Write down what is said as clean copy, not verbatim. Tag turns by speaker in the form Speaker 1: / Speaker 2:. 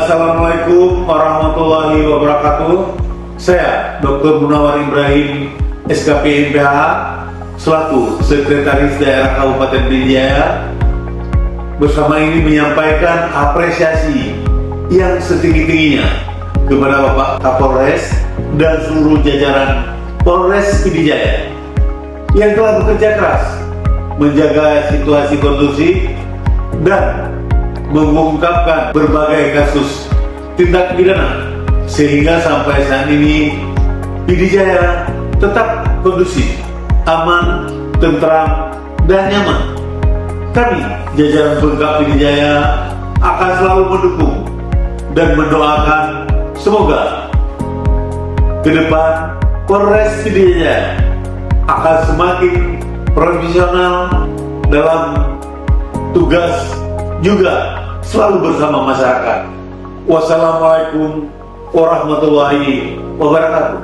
Speaker 1: Assalamualaikum warahmatullahi wabarakatuh. Saya Dr. Munawar Ibrahim, SKP MPH, selaku Sekretaris Daerah Kabupaten Pidijaya, bersama ini menyampaikan apresiasi yang setinggi-tingginya kepada Bapak Kapolres dan seluruh jajaran Polres Pidijaya yang telah bekerja keras menjaga situasi kondusif dan mengungkapkan berbagai kasus tindak pidana sehingga sampai saat ini Pidijaya tetap kondusif, aman, tentram, dan nyaman. Kami, jajaran Pemkab Pidijaya, akan selalu mendukung dan mendoakan semoga ke depan Polres Pidijaya akan semakin profesional dalam tugas, juga selalu bersama masyarakat. Wassalamualaikum warahmatullahi wabarakatuh.